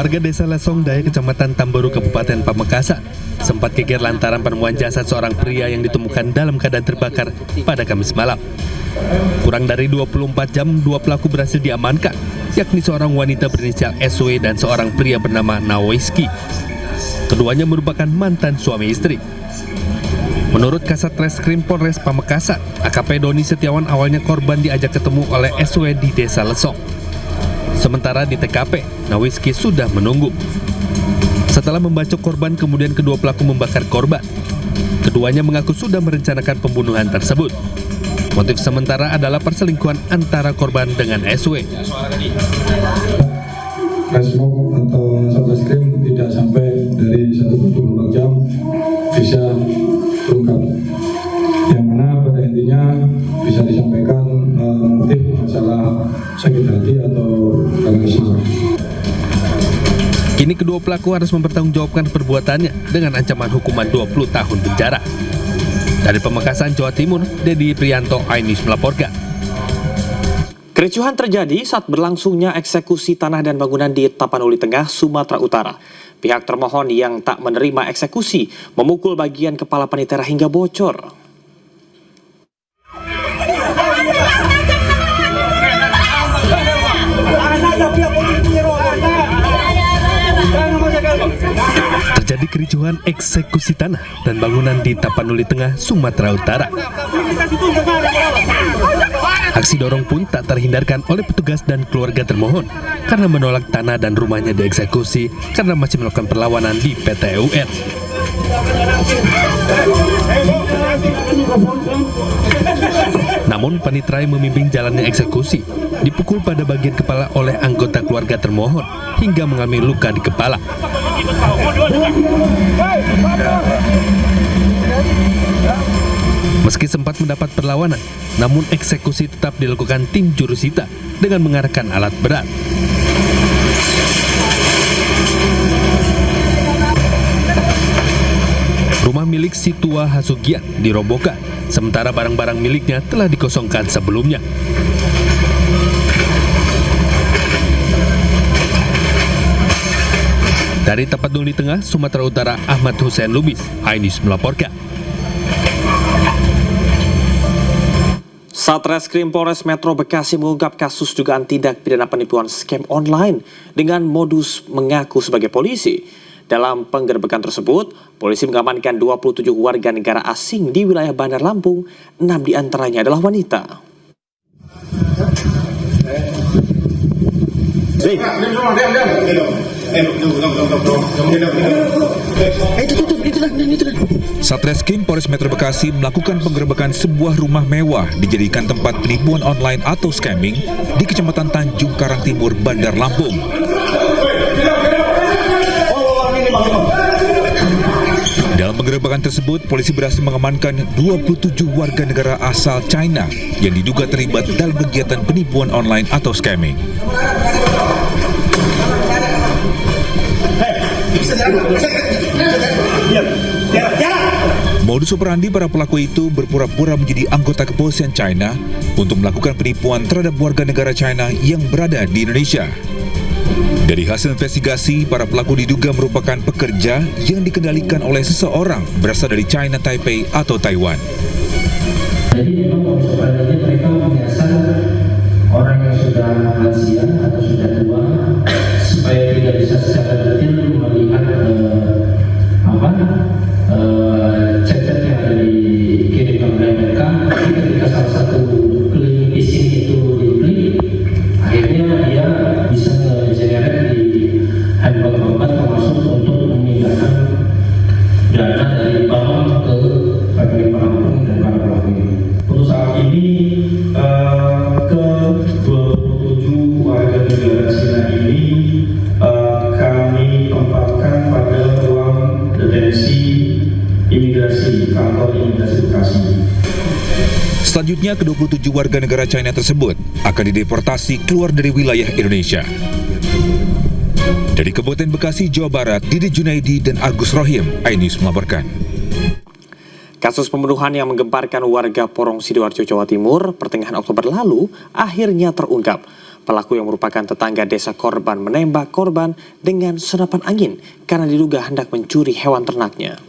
Warga desa Lesong Daya, Kecamatan Tambaru, Kabupaten Pamekasan sempat geger lantaran penemuan jasad seorang pria yang ditemukan dalam keadaan terbakar pada Kamis malam. Kurang dari 24 jam, dua pelaku berhasil diamankan, yakni seorang wanita berinisial SW dan seorang pria bernama Naweski. Keduanya merupakan mantan suami istri. Menurut Kasat Reskrim Polres Pamekasan, AKP Doni Setiawan, awalnya korban diajak ketemu oleh SW di desa Lesong. Sementara di TKP, Naweski sudah menunggu. Setelah membacok korban, kemudian kedua pelaku membakar korban. Keduanya mengaku sudah merencanakan pembunuhan tersebut. Motif sementara adalah perselingkuhan antara korban dengan SW. Resmob atau Satreskrim tidak sampai dari 1-24 jam bisa terungkap. Yang mana pada intinya bisa disampaikan motif masalah sakit hati atau karena. Kini kedua pelaku harus mempertanggungjawabkan perbuatannya dengan ancaman hukuman 20 tahun penjara. Dari Pamekasan, Jawa Timur, Dedi Prianto, iNews melaporkan. Kericuhan terjadi saat berlangsungnya eksekusi tanah dan bangunan di Tapanuli Tengah, Sumatera Utara. Pihak termohon yang tak menerima eksekusi memukul bagian kepala panitera hingga bocor. Terjadi kericuhan eksekusi tanah dan bangunan di Tapanuli Tengah, Sumatera Utara. Aksi dorong pun tak terhindarkan oleh petugas dan keluarga termohon karena menolak tanah dan rumahnya dieksekusi karena masih melakukan perlawanan di PT UN. Namun panitera yang memimpin jalannya eksekusi dipukul pada bagian kepala oleh anggota keluarga termohon hingga mengalami luka di kepala. Meski sempat mendapat perlawanan, namun eksekusi tetap dilakukan tim jurusita dengan mengarahkan alat berat. Rumah milik Situa Hasugian dirobohkan, sementara barang-barang miliknya telah dikosongkan sebelumnya. Dari Tapanuli Tengah, Sumatera Utara, Ahmad Hussein Lubis, iNews melaporkan. Satreskrim Polres Metro Bekasi mengungkap kasus dugaan tindak pidana penipuan scam online dengan modus mengaku sebagai polisi. Dalam penggerebekan tersebut, polisi mengamankan 27 warga negara asing di wilayah Bandar Lampung, 6 diantaranya adalah wanita. Satreskrim Polres Metro Bekasi melakukan penggerebekan sebuah rumah mewah dijadikan tempat penipuan online atau scamming di Kecamatan Tanjung Karang Timur, Bandar Lampung. Dalam penggerebekan tersebut, polisi berhasil mengamankan 27 warga negara asal China yang diduga terlibat dalam kegiatan penipuan online atau scamming. Modus operandi para pelaku itu berpura-pura menjadi anggota kepolisian China untuk melakukan penipuan terhadap warga negara China yang berada di Indonesia. Dari hasil investigasi, para pelaku diduga merupakan pekerja yang dikendalikan oleh seseorang berasal dari China Taipei atau Taiwan. Jadi memang modus operandi mereka menyasar orang yang sudah lansia atau sudah tua supaya tidak bisa secara detail melihat chat-chat yang ada dikirimkan oleh mereka. Tapi ketika salah satu link phishing itu diklik, akhirnya dia bisa generate di handphone korban, termasuk untuk memindahkan dana dari bank ke rekening penampung dan para pelaku ini. Untuk saat ini ke 27 warga negara Cina ini kami tempatkan pada ruang detensi imigrasi, kantor imigrasi Bekasi. Selanjutnya, ke-27 warga negara China tersebut akan dideportasi keluar dari wilayah Indonesia. Dari Kabupaten Bekasi, Jawa Barat, Didi Junaidi dan Agus Rohim, iNews melaporkan. Kasus pembunuhan yang menggemparkan warga Porong Sidoarjo, Jawa Timur pertengahan Oktober lalu akhirnya terungkap. Pelaku yang merupakan tetangga desa korban menembak korban dengan senapan angin karena diduga hendak mencuri hewan ternaknya.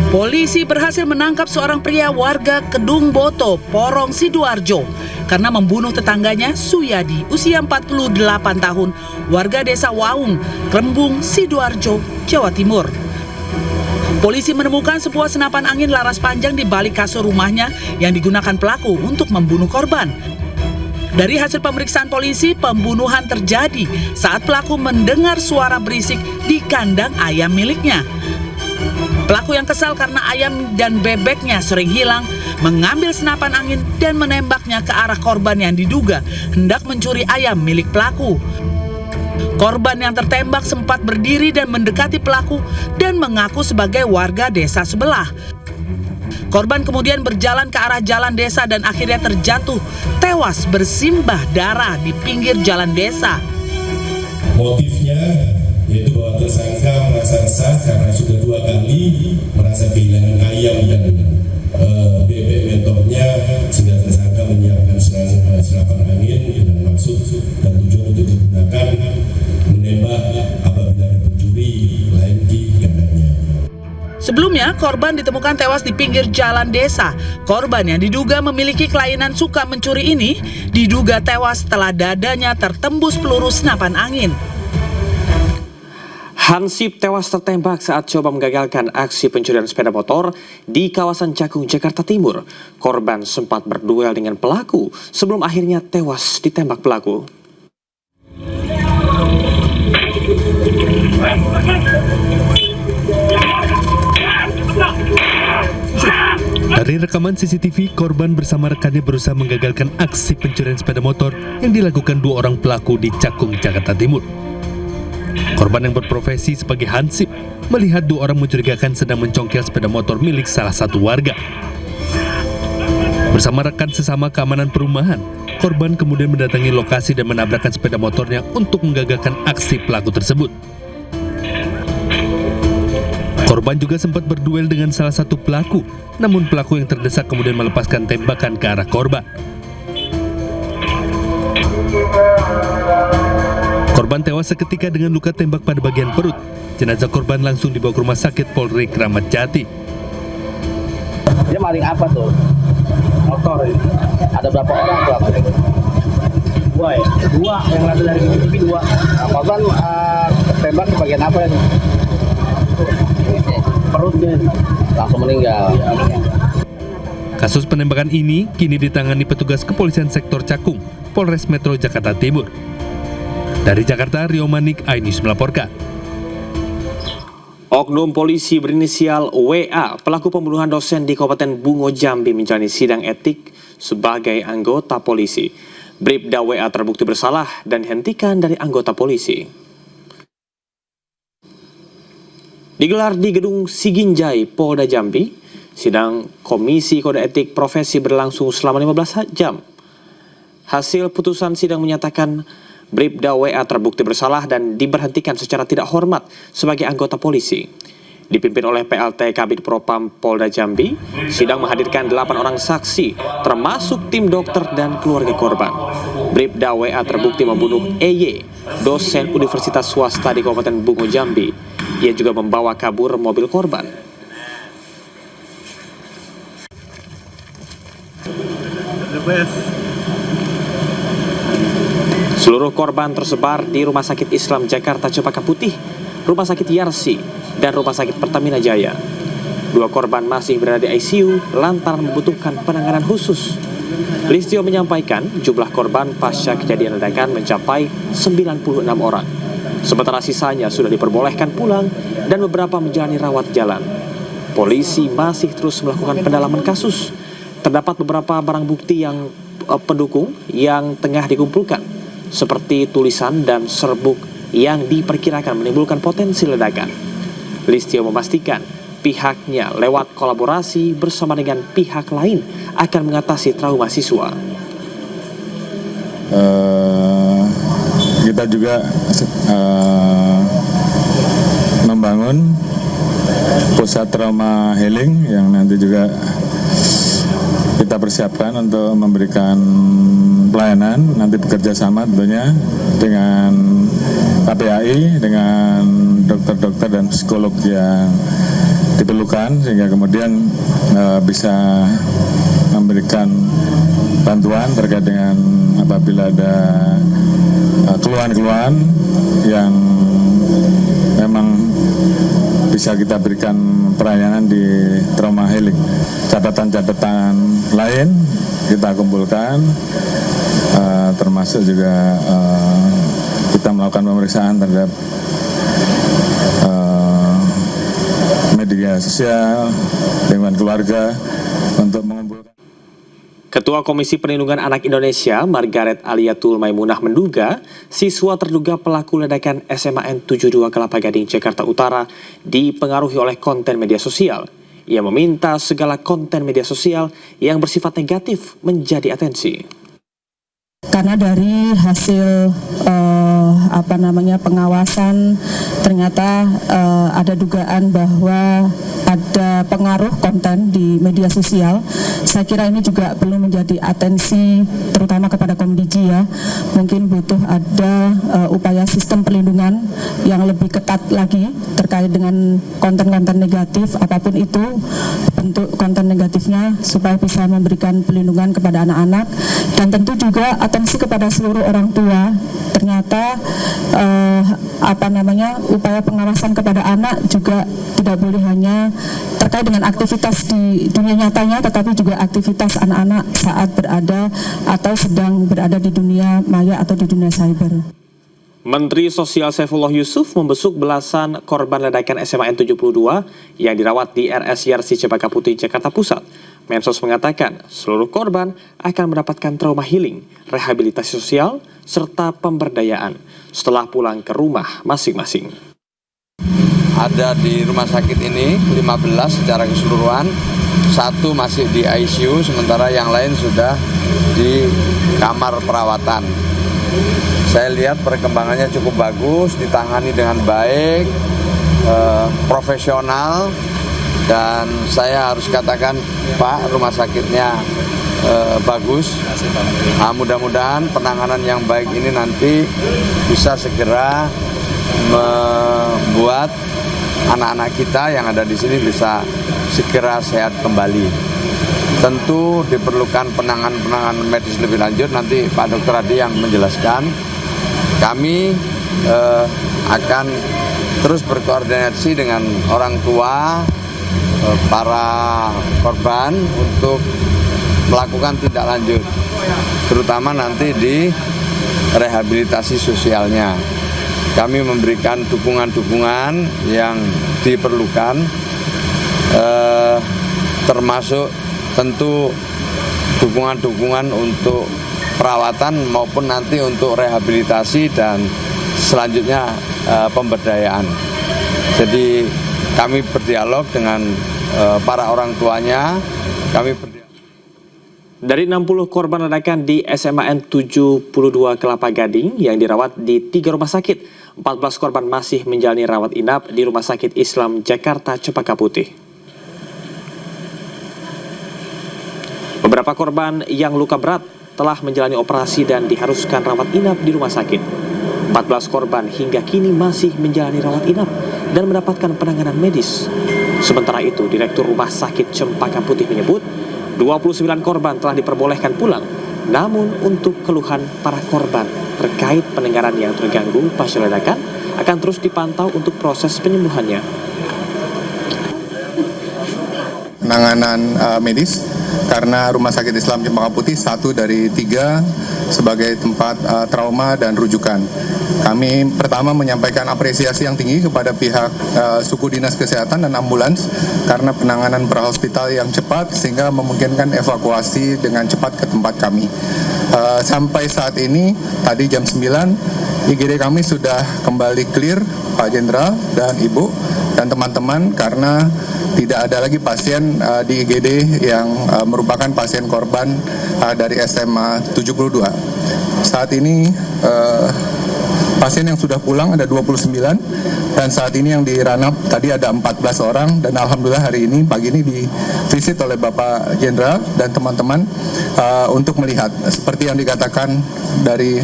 Polisi berhasil menangkap seorang pria warga Kedung Boto, Porong, Sidoarjo karena membunuh tetangganya Suyadi, usia 48 tahun, warga desa Waung, Krembung, Sidoarjo, Jawa Timur. Polisi menemukan sebuah senapan angin laras panjang di balik kasur rumahnya yang digunakan pelaku untuk membunuh korban. Dari hasil pemeriksaan polisi, pembunuhan terjadi saat pelaku mendengar suara berisik di kandang ayam miliknya. Pelaku yang kesal karena ayam dan bebeknya sering hilang, mengambil senapan angin dan menembaknya ke arah korban yang diduga hendak mencuri ayam milik pelaku. Korban yang tertembak sempat berdiri dan mendekati pelaku dan mengaku sebagai warga desa sebelah. Korban kemudian berjalan ke arah jalan desa dan akhirnya terjatuh, tewas bersimbah darah di pinggir jalan desa. Motifnya yaitu bahwa tersangka merasa resah karena sudah 2 kali merasa kehilangan ayam dan bebek mentornya, sehingga tersangka menyiapkan senapan angin dengan maksud dan tujuan untuk digunakan menembak apabila ada pencuri lain di kandangnya. Sebelumnya, korban ditemukan tewas di pinggir jalan desa. Korban yang diduga memiliki kelainan suka mencuri ini diduga tewas setelah dadanya tertembus peluru senapan angin. Hansip tewas tertembak saat coba menggagalkan aksi pencurian sepeda motor di kawasan Cakung, Jakarta Timur. Korban sempat berduel dengan pelaku sebelum akhirnya tewas ditembak pelaku. Dari rekaman CCTV, korban bersama rekannya berusaha menggagalkan aksi pencurian sepeda motor yang dilakukan 2 orang pelaku di Cakung, Jakarta Timur. Korban yang berprofesi sebagai hansip melihat 2 orang mencurigakan sedang mencongkel sepeda motor milik salah satu warga. Bersama rekan sesama keamanan perumahan, korban kemudian mendatangi lokasi dan menabrakkan sepeda motornya untuk menggagalkan aksi pelaku tersebut. Korban juga sempat berduel dengan salah satu pelaku, namun pelaku yang terdesak kemudian melepaskan tembakan ke arah korban. Korban tewas seketika dengan luka tembak pada bagian perut. Jenazah korban langsung dibawa ke rumah sakit Polri Kramat Jati. Dia maling apa tuh? Motor ini. Ada berapa orang pelaku? 2 ya? 2, yang ada dari CCTV 2. Nah, korban tembak di bagian apa ini? Perutnya. Langsung meninggal. Kasus penembakan ini kini ditangani petugas kepolisian sektor Cakung, Polres Metro Jakarta Timur. Dari Jakarta, Rio Manik, iNews melaporkan. Oknum polisi berinisial WA, pelaku pembunuhan dosen di Kabupaten Bungo Jambi menjalani sidang etik sebagai anggota polisi. Bribda WA terbukti bersalah dan dihentikan dari anggota polisi. Digelar di Gedung Siginjai, Polda Jambi, sidang Komisi Kode Etik Profesi berlangsung selama 15 jam. Hasil putusan sidang menyatakan Bribda WA terbukti bersalah dan diberhentikan secara tidak hormat sebagai anggota polisi. Dipimpin oleh PLT Kabid Propam Polda Jambi, sidang menghadirkan 8 orang saksi, termasuk tim dokter dan keluarga korban. Bribda WA terbukti membunuh EY, dosen universitas swasta di Kabupaten Bungo Jambi. Ia juga membawa kabur mobil korban. Seluruh korban tersebar di Rumah Sakit Islam Jakarta Cempaka Putih, Rumah Sakit Yarsi, dan Rumah Sakit Pertamina Jaya. 2 korban masih berada di ICU lantaran membutuhkan penanganan khusus. Listio menyampaikan jumlah korban pasca kejadian ledakan mencapai 96 orang. Sementara sisanya sudah diperbolehkan pulang dan beberapa menjalani rawat jalan. Polisi masih terus melakukan pendalaman kasus. Terdapat beberapa barang bukti yang pendukung yang tengah dikumpulkan, seperti tulisan dan serbuk yang diperkirakan menimbulkan potensi ledakan. Listio memastikan pihaknya lewat kolaborasi bersama dengan pihak lain akan mengatasi trauma siswa. Kita juga membantu membangun pusat trauma healing yang nanti juga kita persiapkan untuk memberikan pelayanan, nanti bekerja sama tentunya dengan KPAI, dengan dokter-dokter dan psikolog yang diperlukan, sehingga kemudian bisa memberikan bantuan terkait dengan apabila ada keluhan-keluhan yang memang bisa kita berikan pelayanan di trauma healing. Catatan-catatan lain kita kumpulkan, termasuk juga kita melakukan pemeriksaan terhadap media sosial, lingkungan keluarga untuk mengumpulkan. Ketua Komisi Perlindungan Anak Indonesia, Margaret Aliatul Maimunah menduga siswa terduga pelaku ledakan SMAN 72 Kelapa Gading, Jakarta Utara dipengaruhi oleh konten media sosial. Ia meminta segala konten media sosial yang bersifat negatif menjadi atensi. Karena dari hasil pengawasan ternyata ada dugaan bahwa ada pengaruh konten di media sosial. Saya kira ini juga perlu menjadi atensi terutama kepada Komdiji ya. Mungkin butuh ada upaya sistem perlindungan yang lebih ketat lagi terkait dengan konten-konten negatif apapun itu bentuk konten negatifnya, supaya bisa memberikan perlindungan kepada anak-anak, dan tentu juga atensi kepada seluruh orang tua. Ternyata upaya pengawasan kepada anak juga tidak boleh hanya terkait dengan aktivitas di dunia nyatanya, tetapi juga aktivitas anak-anak saat berada atau sedang berada di dunia maya atau di dunia cyber. Menteri Sosial Saifullah Yusuf membesuk belasan korban ledakan SMAN 72 yang dirawat di RSYRC Cempaka Putih, Jakarta Pusat. Mensos mengatakan seluruh korban akan mendapatkan trauma healing, rehabilitasi sosial, serta pemberdayaan setelah pulang ke rumah masing-masing. Ada di rumah sakit ini 15 secara keseluruhan, 1 masih di ICU, sementara yang lain sudah di kamar perawatan. Saya lihat perkembangannya cukup bagus, ditangani dengan baik, profesional, dan saya harus katakan Pak, rumah sakitnya bagus. Mudah-mudahan penanganan yang baik ini nanti bisa segera membuat anak-anak kita yang ada di sini bisa segera sehat kembali. Tentu diperlukan penanganan medis lebih lanjut, nanti Pak Dr. Adi yang menjelaskan. Kami akan terus berkoordinasi dengan orang tua para korban untuk melakukan tindak lanjut, terutama nanti di rehabilitasi sosialnya. Kami memberikan dukungan-dukungan yang diperlukan, termasuk tentu dukungan-dukungan untuk perawatan maupun nanti untuk rehabilitasi dan selanjutnya pemberdayaan. Jadi kami berdialog dengan para orang tuanya. Dari 60 korban ledakan di SMAN 72 Kelapa Gading yang dirawat di 3 rumah sakit, 14 korban masih menjalani rawat inap di Rumah Sakit Islam Jakarta Cempaka Putih. Beberapa korban yang luka berat telah menjalani operasi dan diharuskan rawat inap di rumah sakit. 14 korban hingga kini masih menjalani rawat inap dan mendapatkan penanganan medis. Sementara itu, Direktur Rumah Sakit Cempaka Putih menyebut 29 korban telah diperbolehkan pulang. Namun untuk keluhan para korban terkait pendengaran yang terganggu pasca ledakan akan terus dipantau untuk proses penyembuhannya. Penanganan medis karena Rumah Sakit Islam Cempaka Putih 1 dari 3 sebagai tempat trauma dan rujukan. Kami pertama menyampaikan apresiasi yang tinggi kepada pihak suku dinas kesehatan dan ambulans karena penanganan prahospital yang cepat sehingga memungkinkan evakuasi dengan cepat ke tempat kami. Sampai saat ini tadi jam 9 IGD kami sudah kembali clear, Pak Jenderal dan Ibu dan teman-teman, karena tidak ada lagi pasien di IGD yang merupakan pasien korban dari SMA 72. Saat ini Pasien yang sudah pulang ada 29 dan saat ini yang diranap tadi ada 14 orang dan alhamdulillah hari ini pagi ini divisit oleh Bapak Jenderal dan teman-teman untuk melihat seperti yang dikatakan dari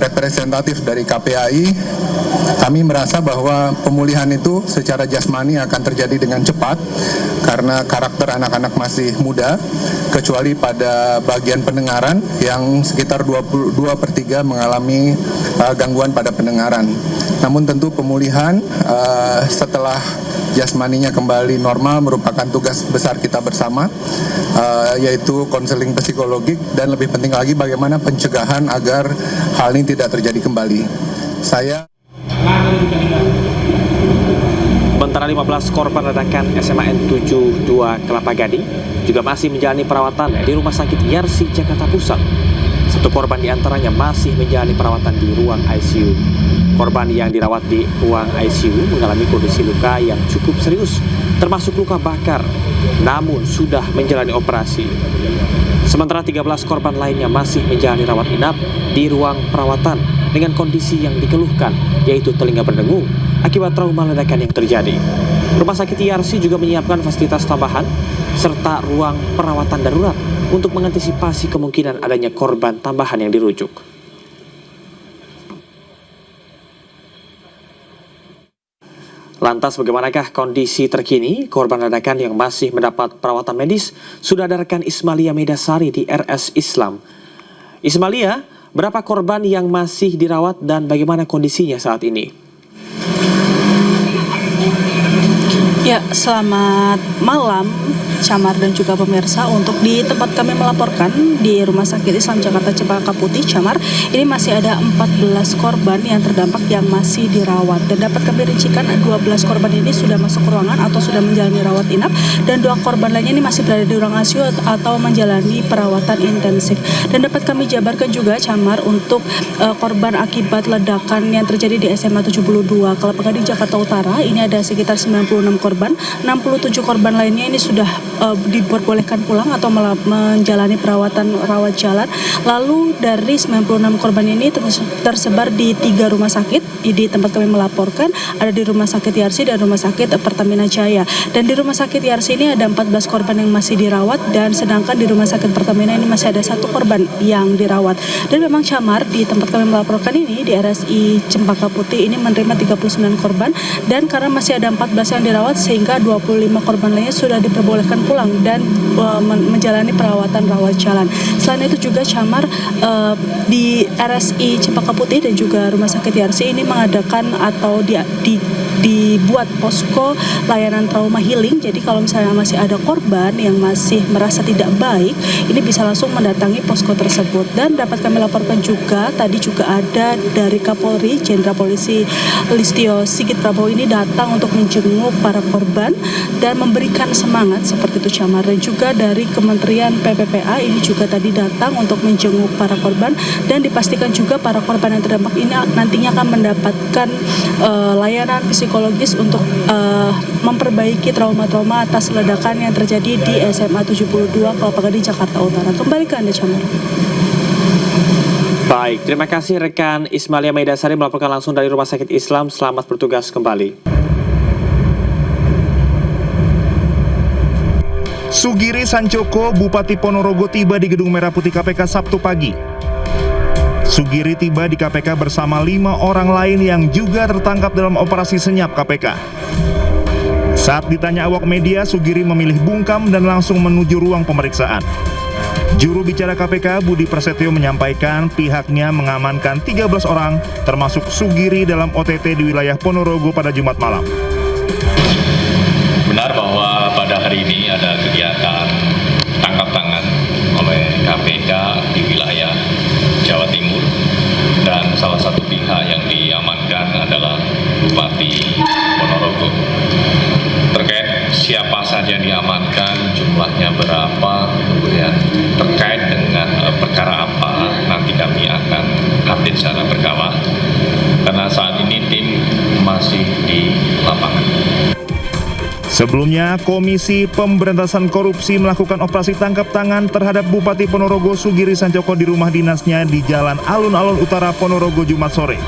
representatif dari KPAI. Kami merasa bahwa pemulihan itu secara jasmani akan terjadi dengan cepat karena karakter anak-anak masih muda, kecuali pada bagian pendengaran yang sekitar 2/3 mengalami gangguan pada pendengaran. Namun tentu pemulihan setelah jasmaninya kembali normal merupakan tugas besar kita bersama, yaitu konseling psikologik dan lebih penting lagi bagaimana pencegahan agar hal ini tidak terjadi kembali. Sementara 15 korban ledakan SMAN 72 Kelapa Gading juga masih menjalani perawatan di Rumah Sakit Yarsi, Jakarta Pusat. Satu korban diantaranya masih menjalani perawatan di ruang ICU. Korban yang dirawat di ruang ICU mengalami kondisi luka yang cukup serius, termasuk luka bakar, namun sudah menjalani operasi. Sementara 13 korban lainnya masih menjalani rawat inap di ruang perawatan dengan kondisi yang dikeluhkan, yaitu telinga berdengung akibat trauma ledakan yang terjadi. Rumah Sakit Yarsi juga menyiapkan fasilitas tambahan serta ruang perawatan darurat untuk mengantisipasi kemungkinan adanya korban tambahan yang dirujuk. Lantas bagaimanakah kondisi terkini korban ledakan yang masih mendapat perawatan medis? Sudah ada rekan Ismalia Medasari di RS Islam. Ismalia, berapa korban yang masih dirawat dan bagaimana kondisinya saat ini? Ya, selamat malam Camar dan juga pemirsa. Untuk di tempat kami melaporkan di Rumah Sakit Islam Jakarta Cempaka Putih, Camar, ini masih ada 14 korban yang terdampak yang masih dirawat. Dan dapat kami rincikan 12 korban ini sudah masuk ruangan atau sudah menjalani rawat inap, dan 2 korban lainnya ini masih berada di ruang ICU atau menjalani perawatan intensif. Dan dapat kami jabarkan juga, Camar, untuk korban akibat ledakan yang terjadi di SMA 72 Kelapa Gading, Jakarta Utara, ini ada sekitar 96 korban. 67 korban lainnya ini sudah diperbolehkan pulang atau menjalani perawatan rawat jalan. Lalu dari 96 korban ini tersebar di 3 rumah sakit di tempat kami melaporkan, ada di Rumah Sakit Yarsi dan Rumah Sakit Pertamina Jaya. Dan di Rumah Sakit Yarsi ini ada 14 korban yang masih dirawat, dan sedangkan di Rumah Sakit Pertamina ini masih ada 1 korban yang dirawat. Dan memang Camar, di tempat kami melaporkan ini di RSI Cempaka Putih ini menerima 39 korban, dan karena masih ada 14 yang dirawat sehingga 25 korban lainnya sudah diperbolehkan pulang dan menjalani perawatan rawat jalan. Selain itu juga Camar, di RSI Cempaka Putih dan juga Rumah Sakit Yarsi ini mengadakan atau dibuat posko layanan trauma healing. Jadi kalau misalnya masih ada korban yang masih merasa tidak baik, ini bisa langsung mendatangi posko tersebut. Dan dapat kami laporkan juga, tadi juga ada dari Kapolri Jenderal Polisi Listio Sigit Prabowo ini datang untuk menjenguk para korban dan memberikan semangat seperti itu, Camar. Dan juga dari Kementerian PPPA ini juga tadi datang untuk menjenguk para korban, dan dipastikan juga para korban yang terdampak ini nantinya akan mendapatkan layanan psikologis untuk memperbaiki trauma-trauma atas ledakan yang terjadi di SMA 72 Kelapa Gading, Jakarta Utara. Kembali ke Anda, Camar. Baik, terima kasih rekan Ismalia Medasari melaporkan langsung dari Rumah Sakit Islam. Selamat bertugas kembali. Sugiri Sancoko, Bupati Ponorogo tiba di Gedung Merah Putih KPK Sabtu pagi. Sugiri tiba di KPK bersama 5 orang lain yang juga tertangkap dalam operasi senyap KPK. Saat ditanya awak media, Sugiri memilih bungkam dan langsung menuju ruang pemeriksaan. Juru bicara KPK Budi Prasetyo menyampaikan pihaknya mengamankan 13 orang termasuk Sugiri dalam OTT di wilayah Ponorogo pada Jumat malam. Benar bahwa pada hari ini ada kegiatan tangkap tangan oleh KPK di wilayah Jawa Timur, dan salah satu pihak yang diamankan adalah Bupati Ponorogo. Terkait siapa saja yang diamankan, jumlahnya berapa, kemudian terkait dengan perkara apa, nanti kami akan update secara berkala, karena saat ini tim masih di lapangan. Sebelumnya, Komisi Pemberantasan Korupsi melakukan operasi tangkap tangan terhadap Bupati Ponorogo Sugiri Sancoko di rumah dinasnya di Jalan Alun-Alun Utara, Ponorogo, Jumat sore.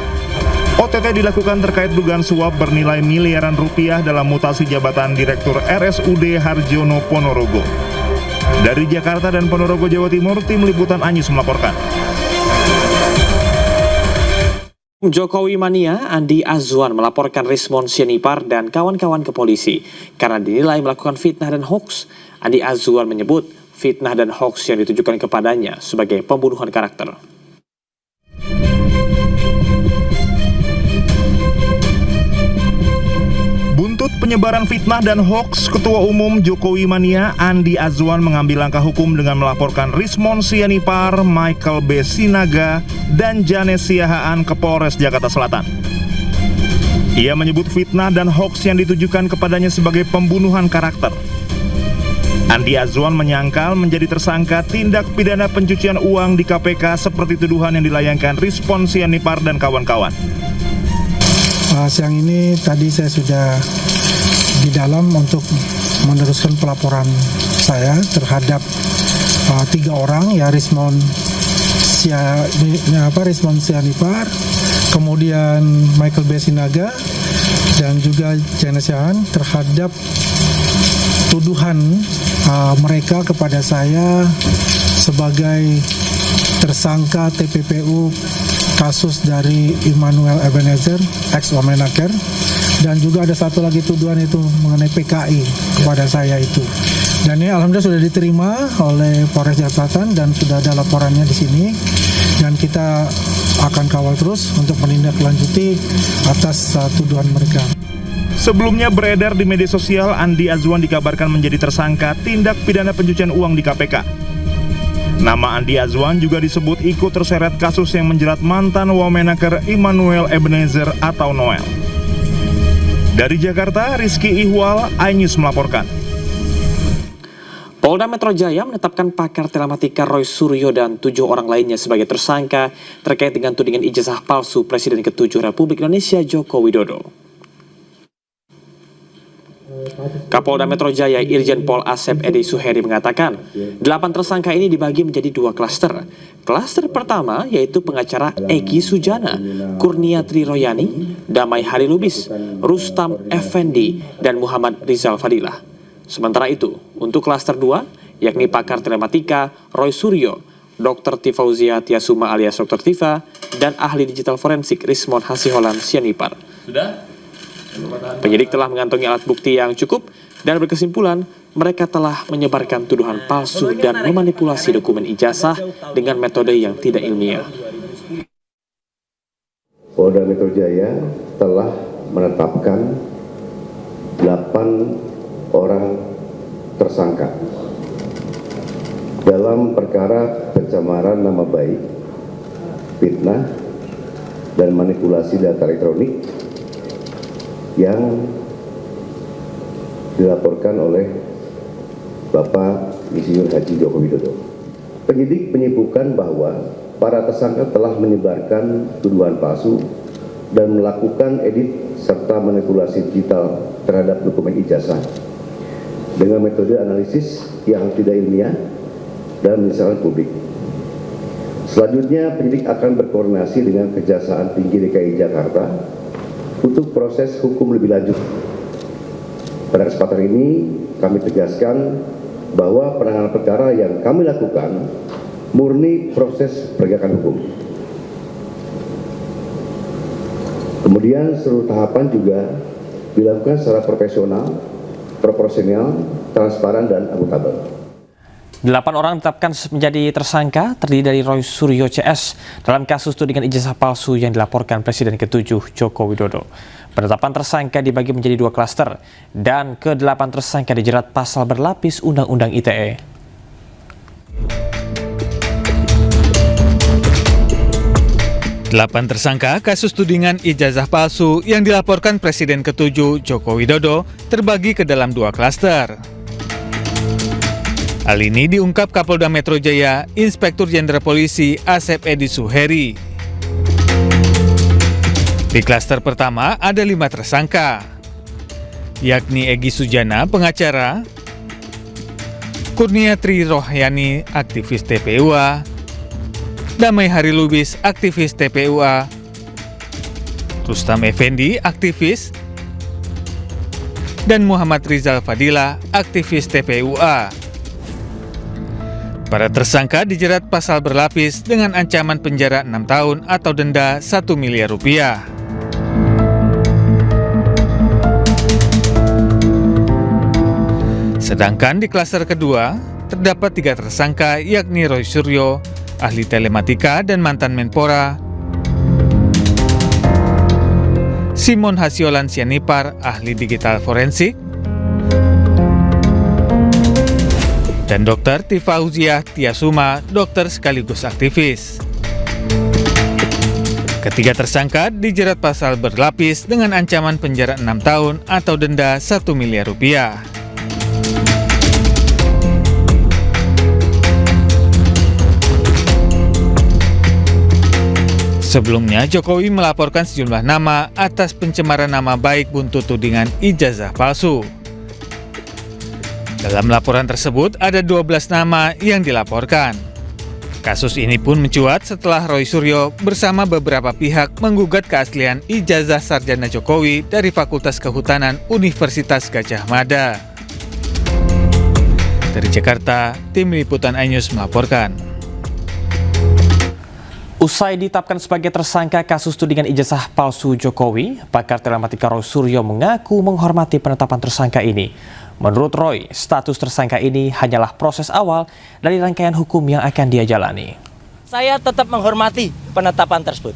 OTT dilakukan terkait dugaan suap bernilai miliaran rupiah dalam mutasi jabatan Direktur RSUD Harjono Ponorogo. Dari Jakarta dan Ponorogo, Jawa Timur, tim liputan Anyus melaporkan. Jokowi Mania Andi Azwan melaporkan Rismon Sianipar dan kawan-kawan ke polisi karena dinilai melakukan fitnah dan hoaks. Andi Azwan menyebut fitnah dan hoaks yang ditujukan kepadanya sebagai pembunuhan karakter. Buntut penyebaran fitnah dan hoaks, Ketua Umum Jokowi Mania Andi Azwan mengambil langkah hukum dengan melaporkan Rismon Sianipar, Michael B. Sinaga, dan Janes Siahaan ke Polres Jakarta Selatan. Ia menyebut fitnah dan hoaks yang ditujukan kepadanya sebagai pembunuhan karakter. Andi Azwan menyangkal menjadi tersangka tindak pidana pencucian uang di KPK seperti tuduhan yang dilayangkan Rismon Sianipar dan kawan-kawan. Siang ini tadi saya sudah di dalam untuk meneruskan pelaporan saya terhadap 3 orang, ya Rismon Sianipar, kemudian Michael B. Sinaga, dan juga Janes Siahaan terhadap tuduhan mereka kepada saya sebagai tersangka TPPU kasus dari Immanuel Ebenezer, ex-Wamenaker, dan juga ada satu lagi tuduhan itu mengenai PKI kepada saya itu. Dan ini alhamdulillah sudah diterima oleh Polres Jakarta Selatan dan sudah ada laporannya di sini, dan kita akan kawal terus untuk menindaklanjuti atas tuduhan mereka. Sebelumnya beredar di media sosial, Andi Azwan dikabarkan menjadi tersangka tindak pidana pencucian uang di KPK. Nama Andi Azwan juga disebut ikut terseret kasus yang menjerat mantan Wamenaker Immanuel Ebenezer atau Noel. Dari Jakarta, Rizky Ihwal, iNews melaporkan. Polda Metro Jaya menetapkan pakar telematika Roy Suryo dan 7 orang lainnya sebagai tersangka terkait dengan tudingan ijazah palsu Presiden ke-7 Republik Indonesia Joko Widodo. Kapolda Metro Jaya Irjen Pol Asep Edi Suheri mengatakan 8 tersangka ini dibagi menjadi 2 klaster. Klaster pertama yaitu pengacara Egy Sujana, Kurnia Tri Royani, Damai Hari Lubis, Rustam Effendi, dan Muhammad Rizal Fadilah. Sementara itu, untuk klaster 2 yakni pakar telematika Roy Suryo, Dr. Tifauzia Tiasuma alias Dr. Tifa, dan ahli digital forensik Rismon Hasiholan Sianipar. Penyidik telah mengantongi alat bukti yang cukup dan berkesimpulan mereka telah menyebarkan tuduhan palsu dan memanipulasi dokumen ijazah dengan metode yang tidak ilmiah. Polda Metro Jaya telah menetapkan 8 orang tersangka dalam perkara pencemaran nama baik, fitnah, dan manipulasi data elektronik yang dilaporkan oleh Bapak Insinyur Haji Joko Widodo. Penyidik menyimpulkan bahwa para tersangka telah menyebarkan tuduhan palsu dan melakukan edit serta manipulasi digital terhadap dokumen ijazah dengan metode analisis yang tidak ilmiah dan menyesalkan publik. Selanjutnya, penyidik akan berkoordinasi dengan Kejaksaan Tinggi DKI Jakarta untuk proses hukum lebih lanjut. Pada kesempatan ini, kami tegaskan bahwa penanganan perkara yang kami lakukan murni proses penegakan hukum. Kemudian seluruh tahapan juga dilakukan secara profesional, proporsional, transparan, dan akuntabel. 8 orang ditetapkan menjadi tersangka terdiri dari Roy Suryo CS dalam kasus tudingan ijazah palsu yang dilaporkan Presiden ke-7 Joko Widodo. Penetapan tersangka dibagi menjadi 2 klaster dan ke-8 tersangka dijerat pasal berlapis Undang-Undang ITE. Delapan tersangka kasus tudingan ijazah palsu yang dilaporkan Presiden ke-7 Joko Widodo terbagi ke dalam 2 klaster. Hal ini diungkap Kapolda Metro Jaya, Inspektur Jenderal Polisi Asep Edi Suheri. Di klaster pertama ada 5 tersangka, yakni Egy Sujana, pengacara, Kurnia Tri Royani, aktivis TPUA, Damai Hari Lubis, aktivis TPUA, Rustam Effendi, aktivis, dan Muhammad Rizal Fadila, aktivis TPUA. Para tersangka dijerat pasal berlapis dengan ancaman penjara 6 tahun atau denda 1 miliar rupiah. Sedangkan di klaster kedua, terdapat 3 tersangka yakni Roy Suryo, ahli telematika dan mantan Menpora, Simon Hasiolan Sianipar, ahli digital forensik, dan Dr. Tifauziah Tiasuma, dokter sekaligus aktivis. Ketiga tersangka dijerat pasal berlapis dengan ancaman penjara 6 tahun atau denda 1 miliar rupiah. Sebelumnya, Jokowi melaporkan sejumlah nama atas pencemaran nama baik buntut tudingan ijazah palsu. Dalam laporan tersebut, ada 12 nama yang dilaporkan. Kasus ini pun mencuat setelah Roy Suryo bersama beberapa pihak menggugat keaslian ijazah sarjana Jokowi dari Fakultas Kehutanan Universitas Gadjah Mada. Dari Jakarta, Tim Liputan iNews melaporkan. Usai ditetapkan sebagai tersangka kasus tudingan ijazah palsu Jokowi, pakar telematika Roy Suryo mengaku menghormati penetapan tersangka ini. Menurut Roy, status tersangka ini hanyalah proses awal dari rangkaian hukum yang akan dia jalani. Saya tetap menghormati penetapan tersebut.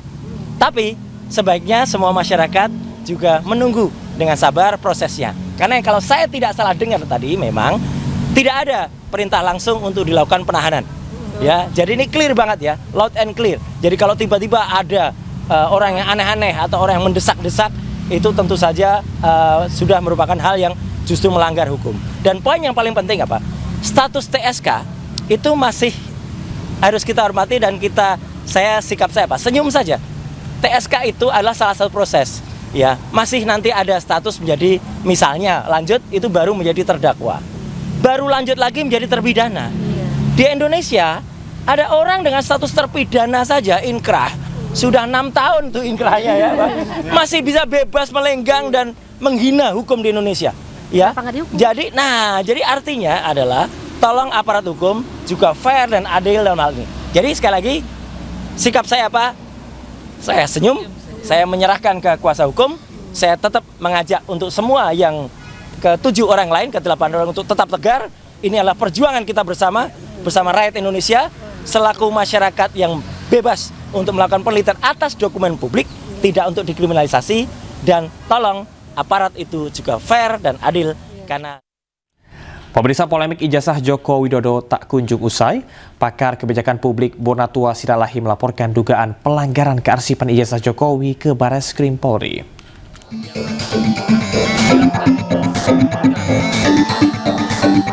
Tapi sebaiknya semua masyarakat juga menunggu dengan sabar prosesnya. Karena kalau saya tidak salah dengar tadi, memang tidak ada perintah langsung untuk dilakukan penahanan. Ya, jadi ini clear banget ya, loud and clear. Jadi kalau tiba-tiba ada orang yang aneh-aneh atau orang yang mendesak-desak, itu tentu saja sudah merupakan hal yang justru melanggar hukum. Dan poin yang paling penting apa? Status TSK itu masih harus kita hormati dan sikap saya Pak, senyum saja. TSK itu adalah salah satu proses. Ya, masih nanti ada status menjadi misalnya lanjut itu baru menjadi terdakwa. Baru lanjut lagi menjadi terpidana. Di Indonesia ada orang dengan status terpidana saja inkrah. Sudah 6 tahun tuh inkrahnya ya, Pak. Masih bisa bebas melenggang dan menghina hukum di Indonesia. Ya. Jadi artinya adalah tolong aparat hukum juga fair dan adil dalam hal ini. Jadi sekali lagi sikap saya apa? Saya senyum, saya menyerahkan ke kuasa hukum, saya tetap mengajak untuk semua yang ke-7 orang lain, ke-8 orang untuk tetap tegar. Ini adalah perjuangan kita bersama rakyat Indonesia selaku masyarakat yang bebas untuk melakukan penelitian atas dokumen publik, tidak untuk dikriminalisasi, dan tolong aparat itu juga fair dan adil karena Pemirsa, polemik ijazah Joko Widodo tak kunjung usai. Pakar kebijakan publik Bonatua Siralahi melaporkan dugaan pelanggaran kearsipan ijazah Jokowi ke Barreskrim Polri.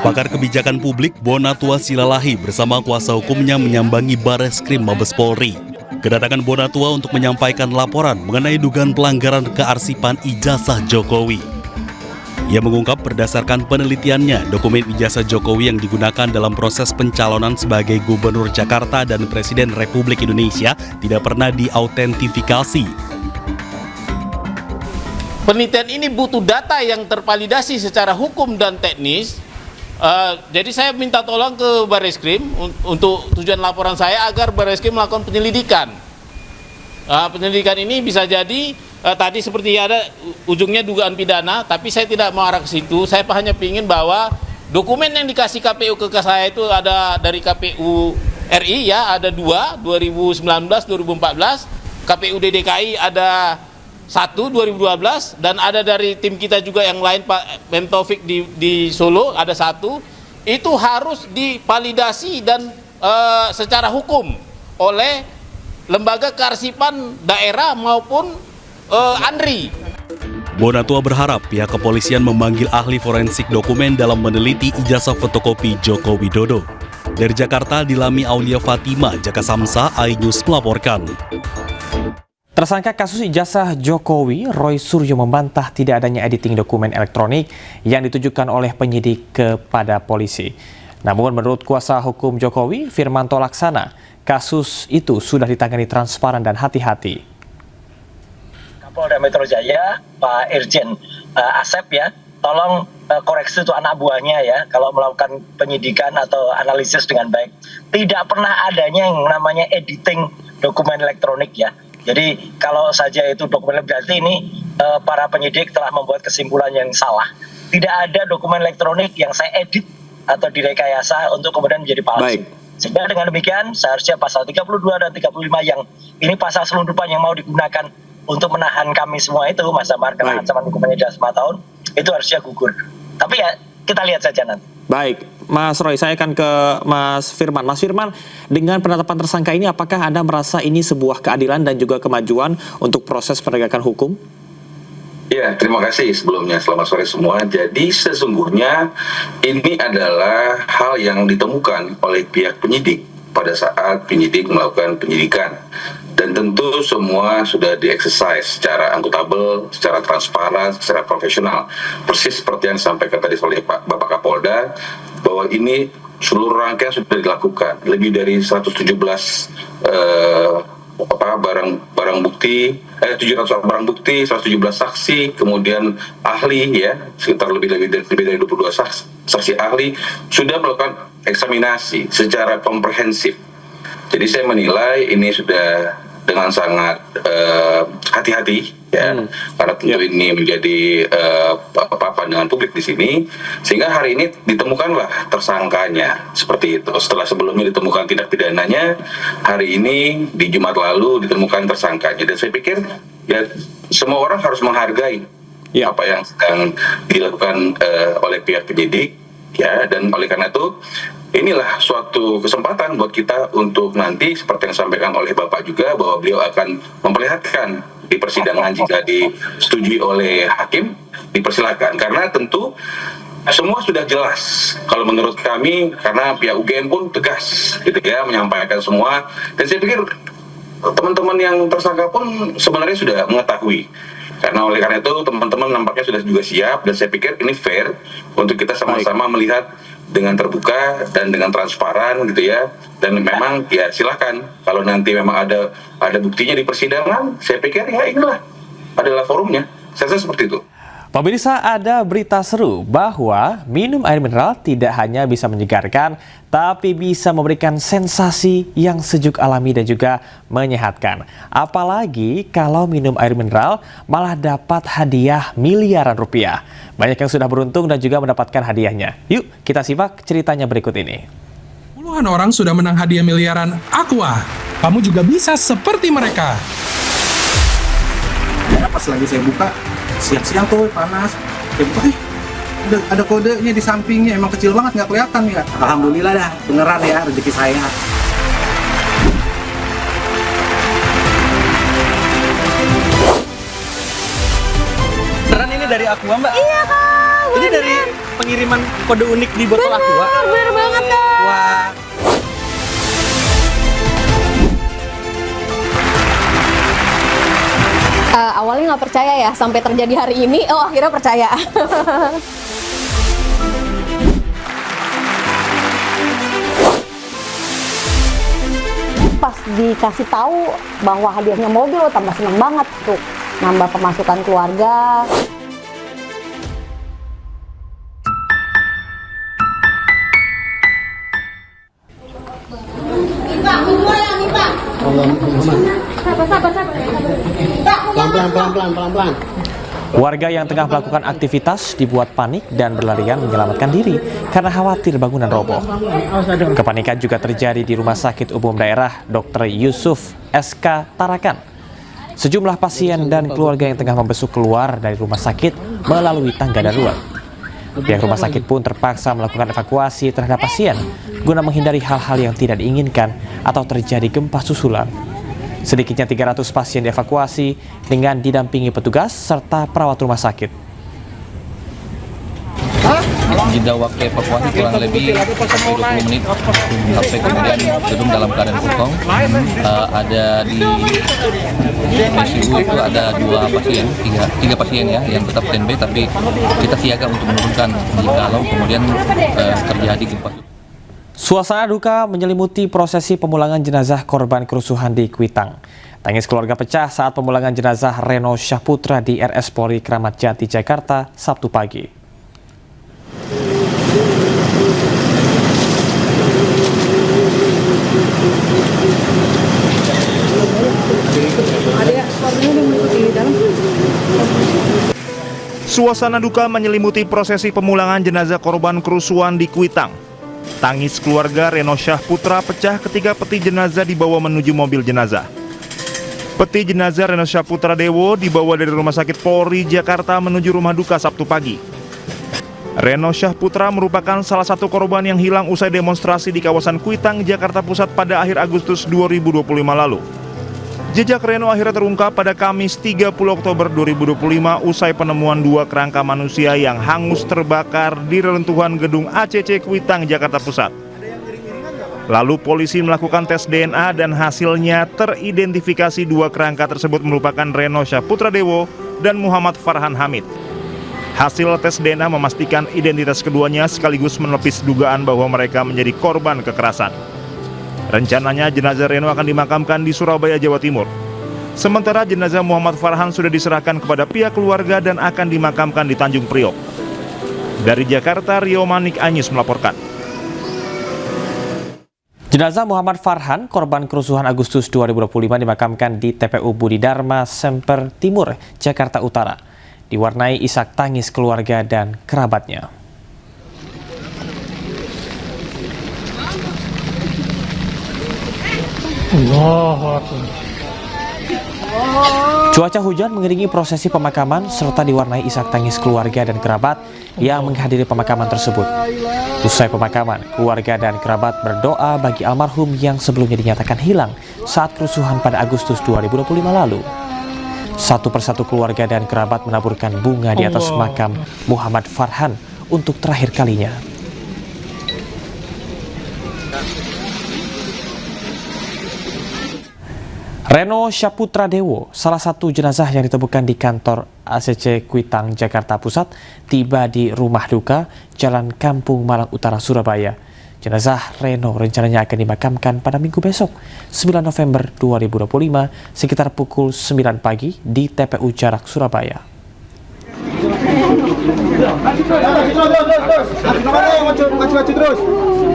Pakar kebijakan publik Bonatua Siralahi bersama kuasa hukumnya menyambangi Barreskrim Mabes Polri. Kedatangan Bonatua untuk menyampaikan laporan mengenai dugaan pelanggaran kearsipan ijazah Jokowi. Ia mengungkap berdasarkan penelitiannya, dokumen ijazah Jokowi yang digunakan dalam proses pencalonan sebagai Gubernur Jakarta dan Presiden Republik Indonesia tidak pernah diautentifikasi. Penelitian ini butuh data yang tervalidasi secara hukum dan teknis. Jadi saya minta tolong ke Barreskrim untuk tujuan laporan saya agar Barreskrim melakukan penyelidikan. Penyelidikan ini bisa jadi tadi seperti ada ujungnya dugaan pidana, tapi saya tidak mau arah ke situ. Saya hanya ingin bahwa dokumen yang dikasih KPU ke saya itu ada dari KPU RI ya, ada 2, 2019, 2014. KPU DKI ada 1, 2012, dan ada dari tim kita juga yang lain, Pak Mentovik di Solo ada 1. Itu harus divalidasi dan secara hukum oleh lembaga kearsipan daerah maupun ANRI. Bonatua berharap pihak kepolisian memanggil ahli forensik dokumen dalam meneliti ijazah fotokopi Joko Widodo. Dari Jakarta, Dilami Aulia Fatima, Jaka Samsa, iNews melaporkan. Tersangka kasus ijazah Jokowi, Roy Suryo membantah tidak adanya editing dokumen elektronik yang ditujukan oleh penyidik kepada polisi. Namun menurut kuasa hukum Jokowi, Firmanto Laksana, kasus itu sudah ditangani transparan dan hati-hati. Polda Metro Jaya, Pak Irjen Asep ya, tolong koreksi itu anak buahnya ya, kalau melakukan penyidikan atau analisis dengan baik. Tidak pernah adanya yang namanya editing dokumen elektronik ya. Jadi kalau saja itu dokumen berarti ini para penyidik telah membuat kesimpulan yang salah. Tidak ada dokumen elektronik yang saya edit atau direkayasa untuk kemudian menjadi palsu. Baik. Sehingga dengan demikian seharusnya pasal 32 dan 35 yang ini pasal selundupan yang mau digunakan untuk menahan kami semua itu, Mas Damar, kena ancaman hukuman penjara 5 tahun, itu harusnya gugur. Tapi ya kita lihat saja nanti. Baik, Mas Roy, saya akan ke Mas Firman. Mas Firman, dengan penetapan tersangka ini apakah Anda merasa ini sebuah keadilan dan juga kemajuan untuk proses penegakan hukum? Ya, terima kasih sebelumnya. Selamat sore semua. Jadi sesungguhnya ini adalah hal yang ditemukan oleh pihak penyidik pada saat penyidik melakukan penyidikan. Dan tentu semua sudah di-exercise secara akuntabel, secara transparan, secara profesional. Persis seperti yang disampaikan tadi oleh Bapak Kapolda, bahwa ini seluruh rangkaian sudah dilakukan. Lebih dari 117 barang bukti, 700 barang bukti, 117 saksi, kemudian ahli ya, sekitar lebih dari 22 saksi ahli sudah melakukan eksaminasi secara komprehensif. Jadi saya menilai ini sudah dengan sangat hati-hati ya, karena tentu ini menjadi pandangan publik di sini, sehingga hari ini ditemukanlah tersangkanya seperti itu. Setelah sebelumnya ditemukan tindak pidananya, hari ini di Jumat lalu ditemukan tersangkanya. Dan saya pikir ya semua orang harus menghargai apa yang sedang dilakukan oleh pihak penyidik ya, dan oleh karena itu inilah suatu kesempatan buat kita untuk nanti seperti yang disampaikan oleh Bapak juga, bahwa beliau akan memperlihatkan di persidangan jika disetujui oleh hakim, dipersilakan. Karena tentu semua sudah jelas kalau menurut kami, karena pihak UGM pun tegas gitu ya, menyampaikan semua. Dan saya pikir teman-teman yang tersangka pun sebenarnya sudah mengetahui. Karena oleh karena itu teman-teman nampaknya sudah juga siap, dan saya pikir ini fair untuk kita sama-sama melihat dengan terbuka dan dengan transparan gitu ya. Dan memang ya silakan kalau nanti memang ada buktinya di persidangan, saya pikir ya inilah adalah forumnya. Saya rasa seperti itu. Pemirsa, ada berita seru bahwa minum air mineral tidak hanya bisa menyegarkan, tapi bisa memberikan sensasi yang sejuk alami dan juga menyehatkan. Apalagi kalau minum air mineral malah dapat hadiah miliaran rupiah. Banyak yang sudah beruntung dan juga mendapatkan hadiahnya. Yuk kita simak ceritanya berikut ini. Puluhan orang sudah menang hadiah miliaran Aqua. Kamu juga bisa seperti mereka. Pas lagi saya buka, siang-siang tuh panas, saya buka, ada kodenya di sampingnya, emang kecil banget, nggak kelihatan ya. Alhamdulillah dah, beneran ya rezeki saya. Beneran ini dari Aqua, Mbak? Iya, Kak. Ini dari pengiriman kode unik di botol Aqua? Bener banget, Kak. Wah. Awalnya nggak percaya ya, sampai terjadi hari ini, akhirnya percaya. Pas dikasih tahu bahwa hadiahnya mobil, tambah seneng banget tuh, nambah pemasukan keluarga. Pelan-pelan. Warga yang tengah melakukan aktivitas dibuat panik dan berlarian menyelamatkan diri karena khawatir bangunan roboh. Kepanikan juga terjadi di Rumah Sakit Umum Daerah Dr. Yusuf SK Tarakan. Sejumlah pasien dan keluarga yang tengah membesuk keluar dari rumah sakit melalui tangga darurat. Pihak rumah sakit pun terpaksa melakukan evakuasi terhadap pasien guna menghindari hal-hal yang tidak diinginkan atau terjadi gempa susulan. Sedikitnya 300 pasien dievakuasi dengan didampingi petugas serta perawat rumah sakit. Jeda waktu evakuasi kurang lebih 20 menit sampai kemudian gedung dalam keadaan kosong. Ada di ICU itu ada tiga pasien ya yang tetap standby, tapi kita siaga untuk menurunkan jikalau kemudian terjadi gempa. Suasana duka menyelimuti prosesi pemulangan jenazah korban kerusuhan di Kuitang. Tangis keluarga pecah saat pemulangan jenazah Reno Syahputra di RS Polri Kramat Jati, Jakarta, Sabtu pagi. Suasana duka menyelimuti prosesi pemulangan jenazah korban kerusuhan di Kuitang. Tangis keluarga Reno Syahputra pecah ketika peti jenazah dibawa menuju mobil jenazah. Peti jenazah Reno Syahputra Dewo dibawa dari Rumah Sakit Polri Jakarta menuju rumah duka Sabtu pagi. Reno Syahputra merupakan salah satu korban yang hilang usai demonstrasi di kawasan Kuitang, Jakarta Pusat pada akhir Agustus 2025 lalu. Jejak Reno akhirnya terungkap pada Kamis 30 Oktober 2025 usai penemuan 2 kerangka manusia yang hangus terbakar di reruntuhan gedung ACC Kuitang, Jakarta Pusat. Lalu polisi melakukan tes DNA dan hasilnya teridentifikasi 2 kerangka tersebut merupakan Reno Syahputra Dewo dan Muhammad Farhan Hamid. Hasil tes DNA memastikan identitas keduanya sekaligus menepis dugaan bahwa mereka menjadi korban kekerasan. Rencananya jenazah Reno akan dimakamkan di Surabaya, Jawa Timur. Sementara jenazah Muhammad Farhan sudah diserahkan kepada pihak keluarga dan akan dimakamkan di Tanjung Priok. Dari Jakarta, Rio Manik Anyus melaporkan. Jenazah Muhammad Farhan, korban kerusuhan Agustus 2025 dimakamkan di TPU Budi Dharma, Semper Timur, Jakarta Utara. Diwarnai isak tangis keluarga dan kerabatnya. Cuaca hujan mengiringi prosesi pemakaman serta diwarnai isak tangis keluarga dan kerabat yang menghadiri pemakaman tersebut. Usai pemakaman, keluarga dan kerabat berdoa bagi almarhum yang sebelumnya dinyatakan hilang saat kerusuhan pada Agustus 2025 lalu. Satu persatu keluarga dan kerabat menaburkan bunga di atas makam Muhammad Farhan untuk terakhir kalinya. Reno Syahputra Dewo, salah satu jenazah yang ditemukan di kantor ACC Kuitang, Jakarta Pusat, tiba di rumah duka Jalan Kampung Malang Utara, Surabaya. Jenazah Reno rencananya akan dimakamkan pada Minggu besok, 9 November 2025, sekitar pukul 9 pagi di TPU Jarak, Surabaya.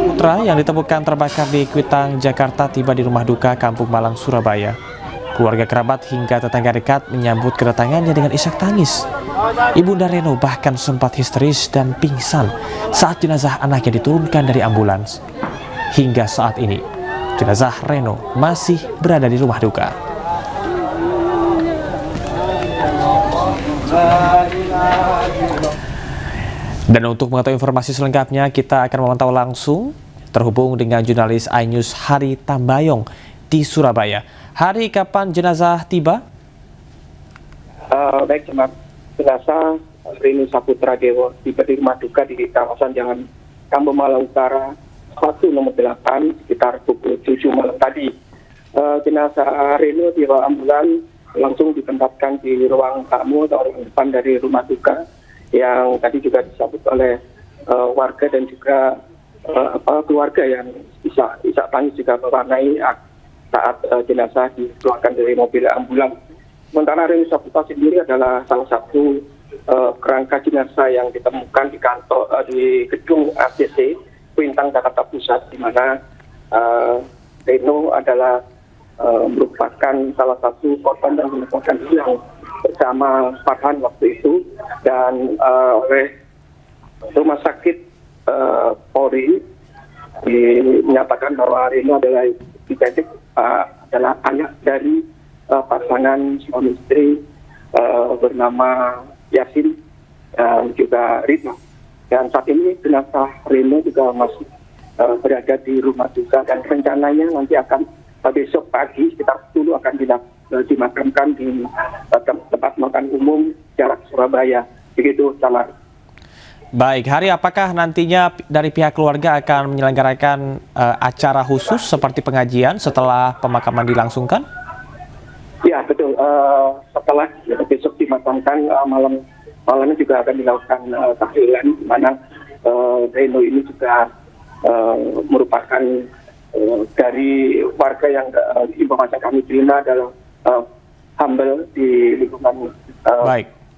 Putra yang ditemukan terbakar di Kuitang, Jakarta tiba di rumah duka Kampung Malang, Surabaya. Keluarga kerabat hingga tetangga dekat menyambut kedatangannya dengan isak tangis. Ibunda Reno bahkan sempat histeris dan pingsan saat jenazah anaknya diturunkan dari ambulans. Hingga saat ini, jenazah Reno masih berada di rumah duka. Dan untuk mengetahui informasi selengkapnya, kita akan memantau langsung terhubung dengan jurnalis iNews Hari Tambayong di Surabaya. Hari, kapan jenazah tiba? Baik, jenazah Reno Syahputra Dewo tiba di rumah duka di kawasan Jalan Kampung Malang Utara 1 nomor 8 sekitar pukul 7 malam tadi. Jenazah Reno dibawa ambulans langsung ditempatkan di ruang tamu atau ruang depan dari rumah duka yang tadi juga disambut oleh warga dan juga keluarga yang isak tangis juga mewarnai saat jenazah dikeluarkan dari mobil ambulans. Sementara Reno Syahputra sendiri adalah salah satu kerangka jenazah yang ditemukan di kantor di gedung ACC Kuitang, Jakarta Pusat, di mana Reno adalah merupakan salah satu korban yang menemukan hilang bersama Farhan waktu itu, dan oleh Rumah Sakit Polri dinyatakan bahwa Reno adalah identik adalah anak dari pasangan suami istri bernama Yasin dan juga Rino. Dan saat ini jenazah Reno juga masih berada di rumah duka dan rencananya nanti akan besok pagi sekitar 10 akan dimakamkan di tempat makan umum Jarak, Surabaya. Begitu, Samar. Baik, Hari, apakah nantinya dari pihak keluarga akan menyelenggarakan acara khusus seperti pengajian setelah pemakaman dilangsungkan? Ya, betul. Setelah besok dimakamkan, malamnya juga akan dilakukan tahlilan, di mana Reno ini juga merupakan dari warga yang informasi kami terima adalah humble di lingkungan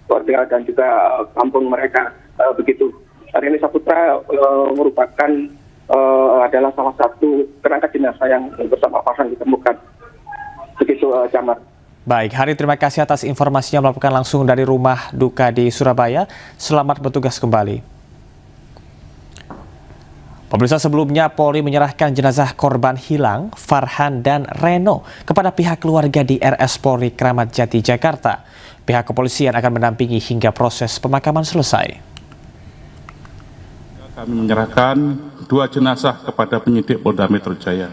keluarga dan juga kampung mereka. Begitu. Reni Saputra merupakan adalah salah satu kerangka jenazah yang bersama Farhan ditemukan. Begitu, Camar. Baik, Hari, terima kasih atas informasinya melaporkan langsung dari rumah duka di Surabaya. Selamat bertugas kembali. Pemirsa, sebelumnya Polri menyerahkan jenazah korban hilang Farhan dan Reno kepada pihak keluarga di RS Polri Kramat Jati, Jakarta. Pihak kepolisian akan mendampingi hingga proses pemakaman selesai. Kami menyerahkan 2 jenazah kepada penyidik Polda Metro Jaya.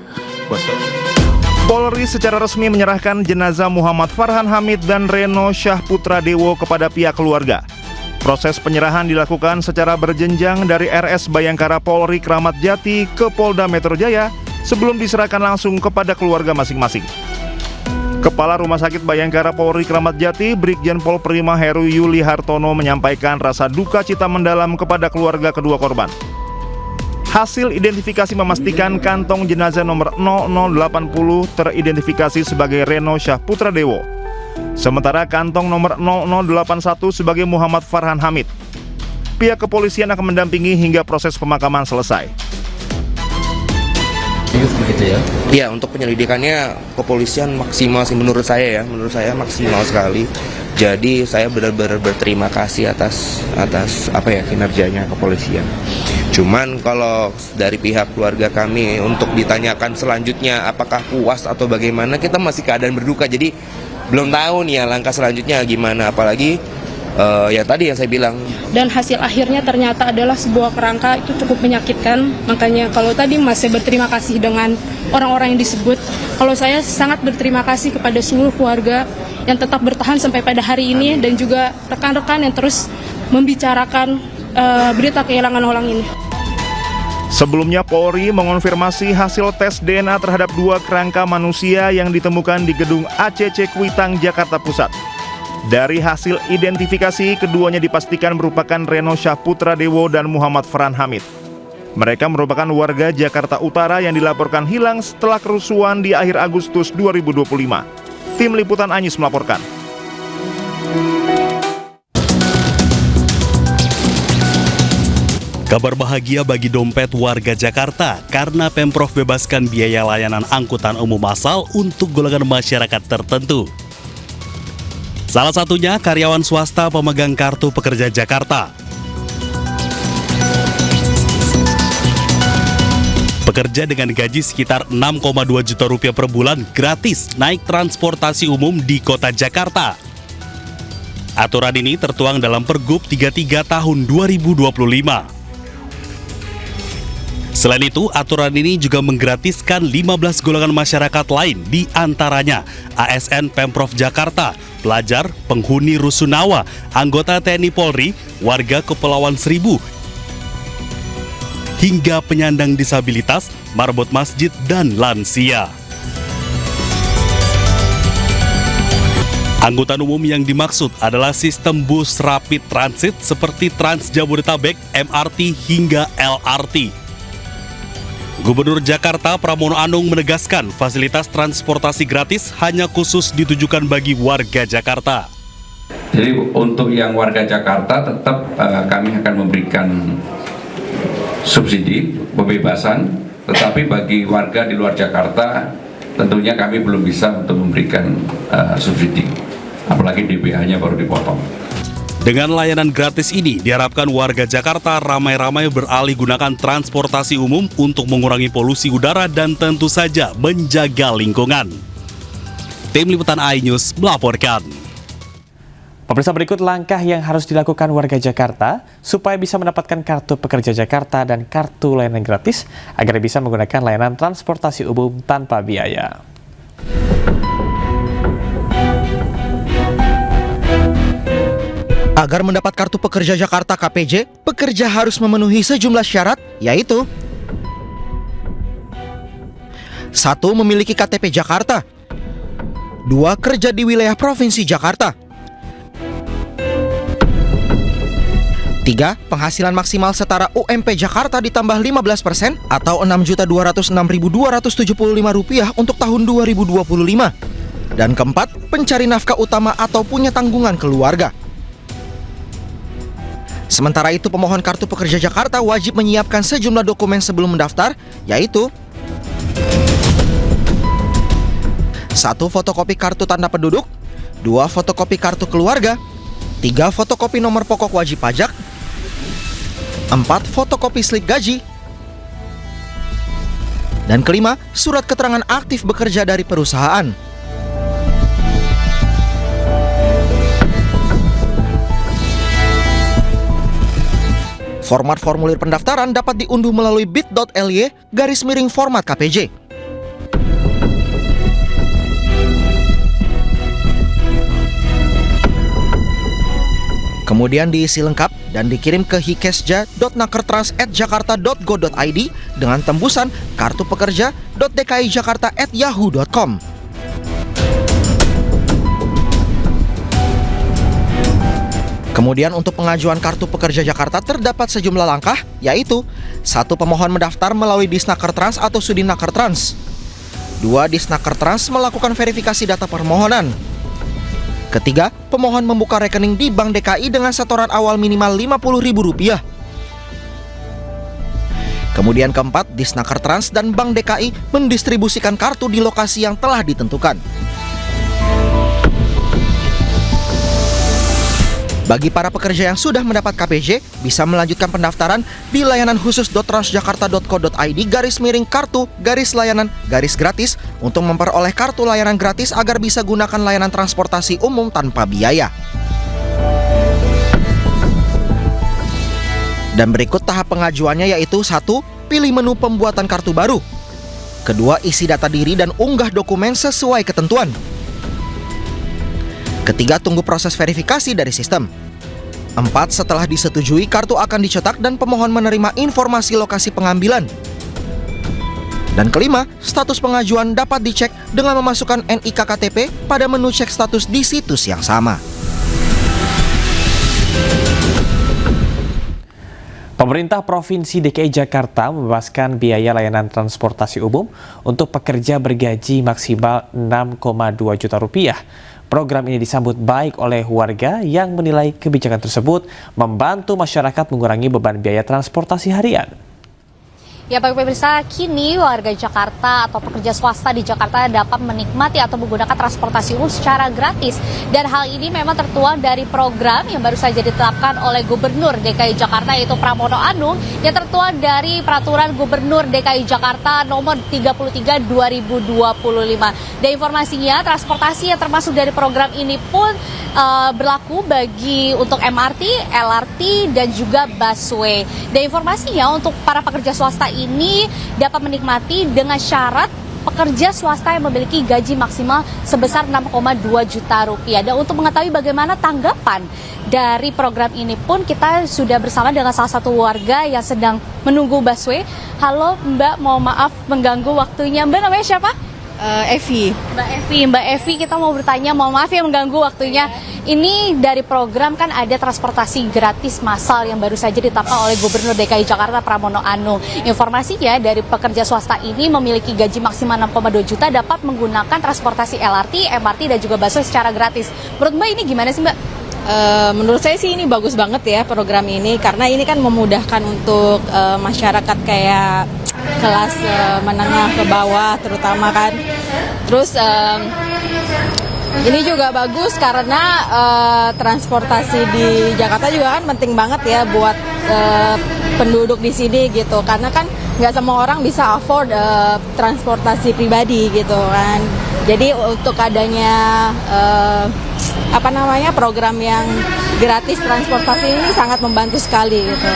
Polri secara resmi menyerahkan jenazah Muhammad Farhan Hamid dan Reno Syahputra Dewo kepada pihak keluarga. Proses penyerahan dilakukan secara berjenjang dari RS Bayangkara Polri Kramat Jati ke Polda Metro Jaya sebelum diserahkan langsung kepada keluarga masing-masing. Kepala Rumah Sakit Bayangkara Polri Kramat Jati, Brigjen Pol Prima Heru Yuli Hartono menyampaikan rasa duka cita mendalam kepada keluarga kedua korban. Hasil identifikasi memastikan kantong jenazah nomor 0080 teridentifikasi sebagai Reno Syahputra Dewo. Sementara kantong nomor 0081 sebagai Muhammad Farhan Hamid. Pihak kepolisian akan mendampingi hingga proses pemakaman selesai. Ya, untuk penyelidikannya kepolisian maksimal sih menurut saya maksimal sekali. Jadi saya benar-benar berterima kasih atas kinerjanya kepolisian. Cuman kalau dari pihak keluarga kami untuk ditanyakan selanjutnya apakah puas atau bagaimana, kita masih keadaan berduka. Jadi belum tahu nih ya langkah selanjutnya gimana, apalagi ya tadi yang saya bilang. Dan hasil akhirnya ternyata adalah sebuah kerangka, itu cukup menyakitkan. Makanya kalau tadi Mas saya berterima kasih dengan orang-orang yang disebut, kalau saya sangat berterima kasih kepada seluruh keluarga yang tetap bertahan sampai pada hari ini, dan juga rekan-rekan yang terus membicarakan berita kehilangan orang ini. Sebelumnya Polri mengonfirmasi hasil tes DNA terhadap 2 kerangka manusia yang ditemukan di gedung ACC Kuitang, Jakarta Pusat. Dari hasil identifikasi, keduanya dipastikan merupakan Reno Syahputra Dewo dan Muhammad Farhan Hamid. Mereka merupakan warga Jakarta Utara yang dilaporkan hilang setelah kerusuhan di akhir Agustus 2025. Tim Liputan Anyus melaporkan. Kabar bahagia bagi dompet warga Jakarta karena Pemprov bebaskan biaya layanan angkutan umum massal untuk golongan masyarakat tertentu. Salah satunya karyawan swasta pemegang Kartu Pekerja Jakarta. Pekerja dengan gaji sekitar 6,2 juta rupiah per bulan gratis naik transportasi umum di kota Jakarta. Aturan ini tertuang dalam Pergub 33 tahun 2025. Selain itu, aturan ini juga menggratiskan 15 golongan masyarakat lain, di antaranya ASN Pemprov Jakarta, pelajar, penghuni Rusunawa, anggota TNI Polri, warga Kepulauan Seribu, hingga penyandang disabilitas, marbot masjid, dan lansia. Angkutan umum yang dimaksud adalah sistem bus rapid transit seperti Trans Jabodetabek, MRT, hingga LRT. Gubernur Jakarta Pramono Anung menegaskan fasilitas transportasi gratis hanya khusus ditujukan bagi warga Jakarta. Jadi untuk yang warga Jakarta tetap kami akan memberikan subsidi, pembebasan, tetapi bagi warga di luar Jakarta tentunya kami belum bisa untuk memberikan subsidi, apalagi DPH-nya baru dipotong. Dengan layanan gratis ini, diharapkan warga Jakarta ramai-ramai beralih gunakan transportasi umum untuk mengurangi polusi udara dan tentu saja menjaga lingkungan. Tim Liputan iNews melaporkan. Pemirsa, berikut langkah yang harus dilakukan warga Jakarta supaya bisa mendapatkan Kartu Pekerja Jakarta dan kartu layanan gratis agar bisa menggunakan layanan transportasi umum tanpa biaya. Agar mendapat Kartu Pekerja Jakarta KPJ, pekerja harus memenuhi sejumlah syarat, yaitu 1. Memiliki KTP Jakarta. 2. Kerja di wilayah Provinsi Jakarta. 3. Penghasilan maksimal setara UMP Jakarta ditambah 15% atau Rp6.206.275 untuk tahun 2025. Dan keempat, pencari nafkah utama atau punya tanggungan keluarga. Sementara itu, pemohon Kartu Pekerja Jakarta wajib menyiapkan sejumlah dokumen sebelum mendaftar, yaitu 1 fotokopi kartu tanda penduduk, 2 fotokopi kartu keluarga, 3 fotokopi nomor pokok wajib pajak, 4 fotokopi slip gaji, dan kelima, surat keterangan aktif bekerja dari perusahaan. Format formulir pendaftaran dapat diunduh melalui bit.ly/format KPJ. Kemudian diisi lengkap dan dikirim ke hikesja.nakertrans@jakarta.go.id dengan tembusan kartupekerja.dkijakarta@yahoo.com. Kemudian untuk pengajuan Kartu Pekerja Jakarta terdapat sejumlah langkah, yaitu 1. Pemohon mendaftar melalui Disnakertrans atau Sudinakertrans. 2. Disnakertrans melakukan verifikasi data permohonan. Ketiga, pemohon membuka rekening di Bank DKI dengan setoran awal minimal Rp50.000. Kemudian keempat, Disnakertrans dan Bank DKI mendistribusikan kartu di lokasi yang telah ditentukan. Bagi para pekerja yang sudah mendapat KPJ, bisa melanjutkan pendaftaran di layanan khusus.transjakarta.co.id/kartu/layanan/gratis untuk memperoleh kartu layanan gratis agar bisa gunakan layanan transportasi umum tanpa biaya. Dan berikut tahap pengajuannya, yaitu 1. Pilih menu pembuatan kartu baru. 2. Isi data diri dan unggah dokumen sesuai ketentuan. 3. Tunggu proses verifikasi dari sistem. 4. Setelah disetujui, kartu akan dicetak dan pemohon menerima informasi lokasi pengambilan. Dan kelima, status pengajuan dapat dicek dengan memasukkan NIK KTP pada menu cek status di situs yang sama. Pemerintah Provinsi DKI Jakarta membebaskan biaya layanan transportasi umum untuk pekerja bergaji maksimal Rp6,2 juta. Program ini disambut baik oleh warga yang menilai kebijakan tersebut membantu masyarakat mengurangi beban biaya transportasi harian. Ya baik pemirsa, kini warga Jakarta atau pekerja swasta di Jakarta dapat menikmati atau menggunakan transportasi umum secara gratis. Dan hal ini memang tertuang dari program yang baru saja ditetapkan oleh Gubernur DKI Jakarta, yaitu Pramono Anung, yang tertuang dari Peraturan Gubernur DKI Jakarta nomor 33 2025. Dan informasinya, transportasi yang termasuk dari program ini pun berlaku bagi untuk MRT, LRT, dan juga busway. Dan informasinya untuk para pekerja swasta ini dapat menikmati dengan syarat pekerja swasta yang memiliki gaji maksimal sebesar Rp6,2 juta. Dan untuk mengetahui bagaimana tanggapan dari program ini pun kita sudah bersama dengan salah satu warga yang sedang menunggu busway. Halo Mbak, mohon maaf mengganggu waktunya. Mbak namanya siapa? Evi. Mbak Evi, kita mau bertanya, mohon maaf ya mengganggu waktunya. Ini dari program kan ada transportasi gratis massal yang baru saja ditetapkan oleh Gubernur DKI Jakarta Pramono Anung. Informasinya dari pekerja swasta ini memiliki gaji maksimal Rp6,2 juta dapat menggunakan transportasi LRT, MRT, dan juga busway secara gratis. Menurut Mbak ini gimana sih Mbak? Menurut saya sih ini bagus banget ya program ini, karena ini kan memudahkan untuk masyarakat kayak kelas menengah ke bawah terutama kan. Terus ini juga bagus karena transportasi di Jakarta juga kan penting banget ya buat penduduk di sini gitu, karena kan nggak semua orang bisa afford transportasi pribadi gitu kan. Jadi untuk adanya program yang gratis transportasi ini sangat membantu sekali gitu.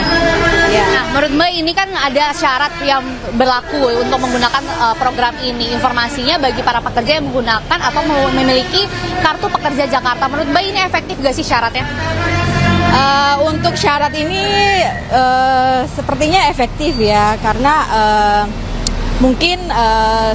Ya. Nah, menurut Mbak ini kan ada syarat yang berlaku untuk menggunakan program ini. Informasinya bagi para pekerja yang menggunakan atau memiliki Kartu Pekerja Jakarta. Menurut Mbak ini efektif gak sih syaratnya? Untuk syarat ini sepertinya efektif ya, karena Mungkin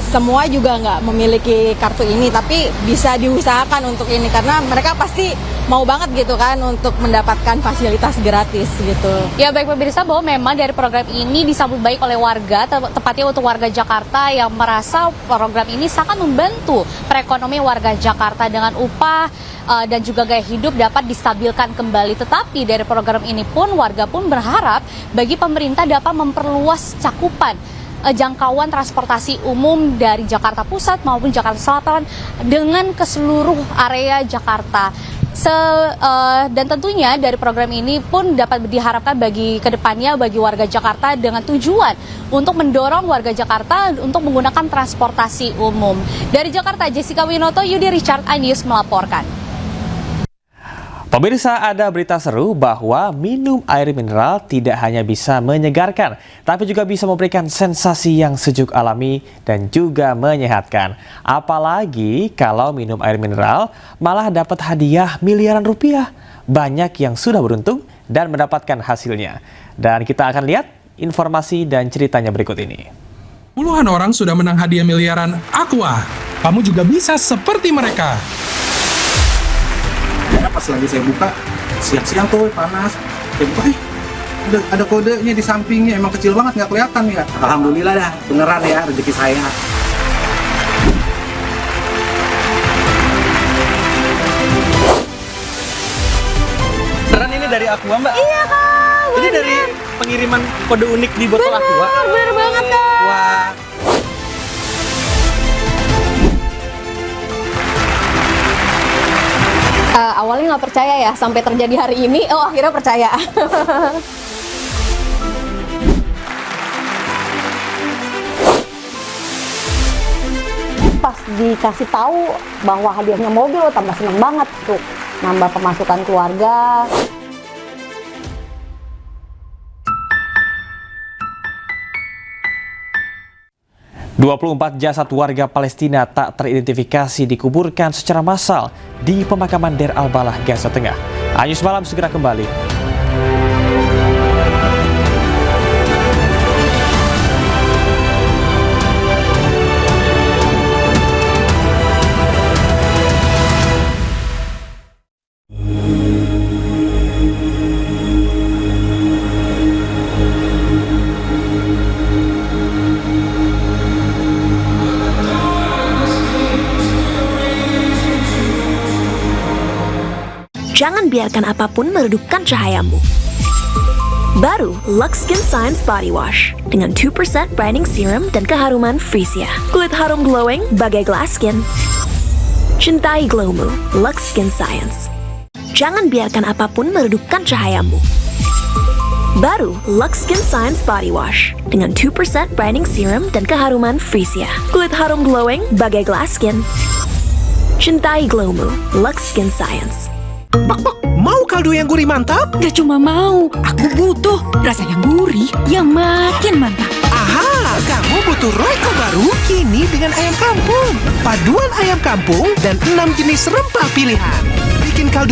semua juga nggak memiliki kartu ini, tapi bisa diusahakan untuk ini karena mereka pasti mau banget gitu kan untuk mendapatkan fasilitas gratis gitu. Ya baik pemirsa, bahwa memang dari program ini disambut baik oleh warga, tepatnya untuk warga Jakarta yang merasa program ini sangat membantu perekonomian warga Jakarta dengan upah dan juga gaya hidup dapat distabilkan kembali. Tetapi dari program ini pun warga pun berharap bagi pemerintah dapat memperluas cakupan jangkauan transportasi umum dari Jakarta Pusat maupun Jakarta Selatan dengan ke seluruh area Jakarta. Dan tentunya dari program ini pun dapat diharapkan bagi kedepannya bagi warga Jakarta dengan tujuan untuk mendorong warga Jakarta untuk menggunakan transportasi umum. Dari Jakarta, Jessica Winoto, Yudi Richard, iNews melaporkan. Pemirsa, ada berita seru bahwa minum air mineral tidak hanya bisa menyegarkan, tapi juga bisa memberikan sensasi yang sejuk alami dan juga menyehatkan. Apalagi kalau minum air mineral malah dapat hadiah miliaran rupiah. Banyak yang sudah beruntung dan mendapatkan hasilnya. Dan kita akan lihat informasi dan ceritanya berikut ini. Puluhan orang sudah menang hadiah miliaran Aqua. Kamu juga bisa seperti mereka. Pas lagi saya buka, siang-siang tuh panas. Saya buka, ada kodenya di sampingnya, emang kecil banget nggak kelihatan ya. Alhamdulillah dah, beneran ya rezeki saya. Beneran ini dari Aqua, Mbak? Iya, Kak. Ini dari pengiriman kode unik di botol Aqua? Bener banget, Kak. Wah. Awalnya nggak percaya ya, sampai terjadi hari ini, akhirnya percaya. Pas dikasih tahu bahwa hadiahnya mobil, tambah senang banget tuh, nambah pemasukan keluarga. ...24 jasad warga Palestina tak teridentifikasi dikuburkan secara massal di pemakaman Deir al-Balah, Gaza Tengah. iNews Malam segera kembali. Jangan biarkan apapun meredupkan cahayamu. Baru Lux Skin Science Body Wash dengan 2% brightening serum dan keharuman Frisia. Kulit harum glowing bagai glass skin. Cintai glowmu, Lux Skin Science. Jangan biarkan apapun meredupkan cahayamu. Baru Lux Skin Science Body Wash dengan 2% brightening serum dan keharuman Frisia. Kulit harum glowing bagai glass skin. Cintai glowmu, Lux Skin Science. Bak, mau kaldu yang gurih mantap? Gak cuma mau, aku butuh rasa yang gurih yang makin mantap. Aha, kamu butuh Royco baru kini dengan ayam kampung. Paduan ayam kampung dan 6 jenis rempah pilihan. Bikin kaldu